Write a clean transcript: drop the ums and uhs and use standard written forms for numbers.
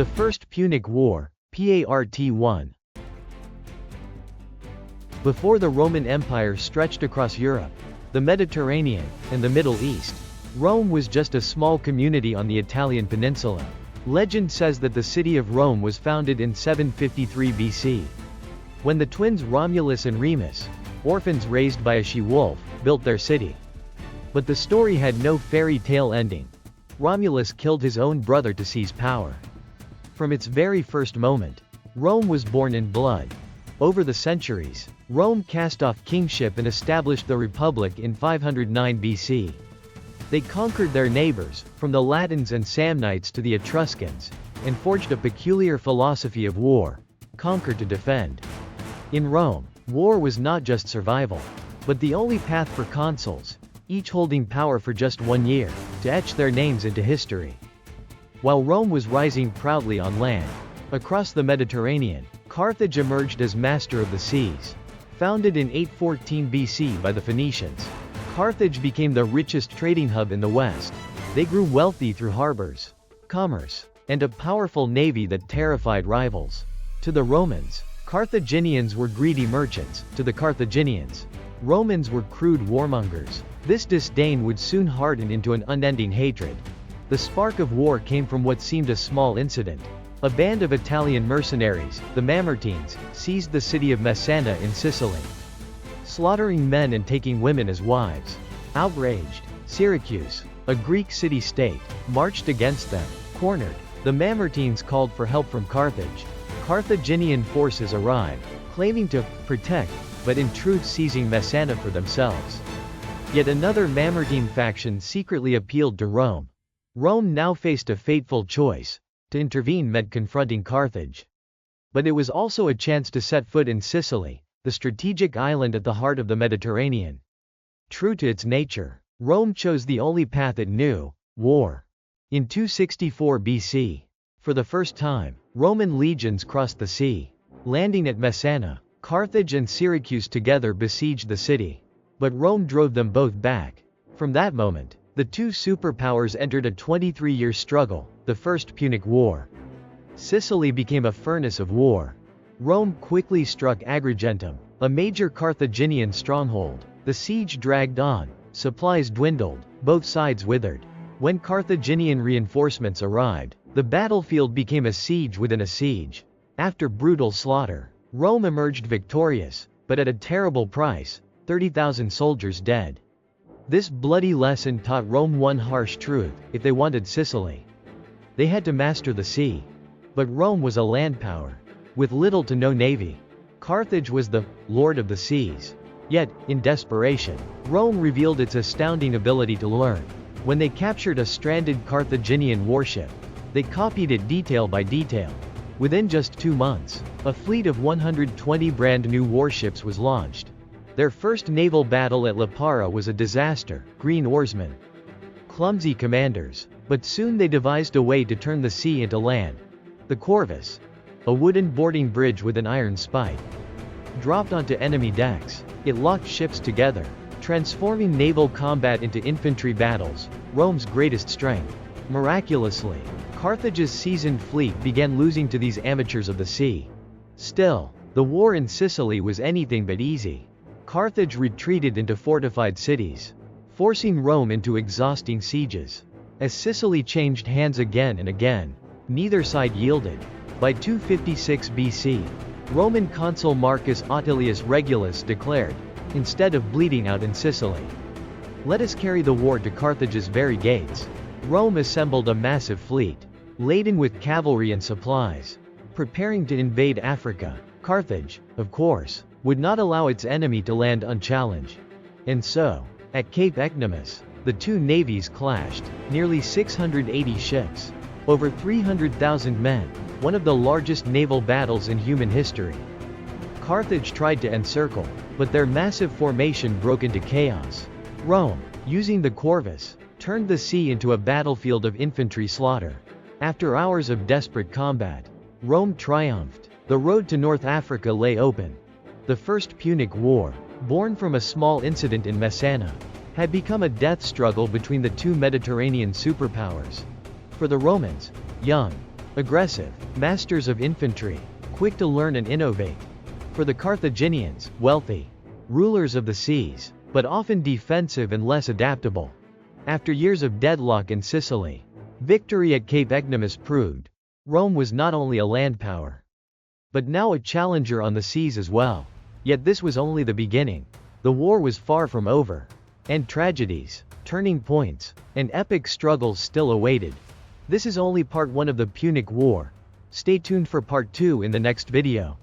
The First Punic War, Part 1. Before the Roman Empire stretched across Europe, the Mediterranean, and the Middle East, Rome was just a small community on the Italian peninsula. Legend says that the city of Rome was founded in 753 BC. When the twins Romulus and Remus, orphans raised by a she-wolf, built their city. But the story had no fairy tale ending. Romulus killed his own brother to seize power. From its very first moment, Rome was born in blood. Over the centuries, Rome cast off kingship and established the Republic in 509 BC. They conquered their neighbors, from the Latins and Samnites to the Etruscans, and forged a peculiar philosophy of war: conquer to defend. In Rome, war was not just survival, but the only path for consuls, each holding power for just 1 year, to etch their names into history. While Rome was rising proudly on land, across the Mediterranean, Carthage emerged as master of the seas. Founded in 814 BC by the Phoenicians, Carthage became the richest trading hub in the West. They grew wealthy through harbors, commerce, and a powerful navy that terrified rivals. To the Romans, Carthaginians were greedy merchants. To the Carthaginians, Romans were crude warmongers. This disdain would soon harden into an unending hatred. The spark of war came from what seemed a small incident. A band of Italian mercenaries, the Mamertines, seized the city of Messana in Sicily, slaughtering men and taking women as wives. Outraged, Syracuse, a Greek city-state, marched against them. Cornered, the Mamertines called for help from Carthage. Carthaginian forces arrived, claiming to protect, but in truth seizing Messana for themselves. Yet another Mamertine faction secretly appealed to Rome. Rome now faced a fateful choice. To intervene meant confronting Carthage. But it was also a chance to set foot in Sicily, the strategic island at the heart of the Mediterranean. True to its nature, Rome chose the only path it knew: war. In 264 BC, for the first time, Roman legions crossed the sea. Landing at Messana, Carthage and Syracuse together besieged the city. But Rome drove them both back. From that moment, the two superpowers entered a 23-year struggle, the First Punic War. Sicily became a furnace of war. Rome quickly struck Agrigentum, a major Carthaginian stronghold. The siege dragged on, supplies dwindled, both sides withered. When Carthaginian reinforcements arrived, the battlefield became a siege within a siege. After brutal slaughter, Rome emerged victorious, but at a terrible price: 30,000 soldiers dead. This bloody lesson taught Rome one harsh truth: if they wanted Sicily, they had to master the sea. But Rome was a land power, with little to no navy. Carthage was the lord of the seas. Yet, in desperation, Rome revealed its astounding ability to learn. When they captured a stranded Carthaginian warship, they copied it detail by detail. Within just 2 months, a fleet of 120 brand new warships was launched. Their first naval battle at Lipara was a disaster: green oarsmen, clumsy commanders. But soon they devised a way to turn the sea into land. The Corvus, a wooden boarding bridge with an iron spike, dropped onto enemy decks. It locked ships together, transforming naval combat into infantry battles, Rome's greatest strength. Miraculously, Carthage's seasoned fleet began losing to these amateurs of the sea. Still, the war in Sicily was anything but easy. Carthage retreated into fortified cities, forcing Rome into exhausting sieges. As Sicily changed hands again and again, neither side yielded. By 256 BC, Roman consul Marcus Attilius Regulus declared, instead of bleeding out in Sicily, let us carry the war to Carthage's very gates. Rome assembled a massive fleet, laden with cavalry and supplies, preparing to invade Africa. Carthage, of course, would not allow its enemy to land unchallenged. And so, at Cape Ecnomus, the two navies clashed. Nearly 680 ships, over 300,000 men, one of the largest naval battles in human history. Carthage tried to encircle, but their massive formation broke into chaos. Rome, using the Corvus, turned the sea into a battlefield of infantry slaughter. After hours of desperate combat, Rome triumphed. The road to North Africa lay open. The First Punic War, born from a small incident in Messana, had become a death struggle between the two Mediterranean superpowers. For the Romans, young, Aggressive, masters of infantry, quick to learn and innovate. For the Carthaginians, wealthy, rulers of the seas, but often defensive and less adaptable. After years of deadlock in Sicily, victory at Cape Ecnomus proved Rome was not only a land power, but now a challenger on the seas as well. Yet this was only the beginning. The war was far from over, and tragedies, turning points, and epic struggles still awaited. This is only part 1 of the Punic War. Stay tuned for part 2 in the next video.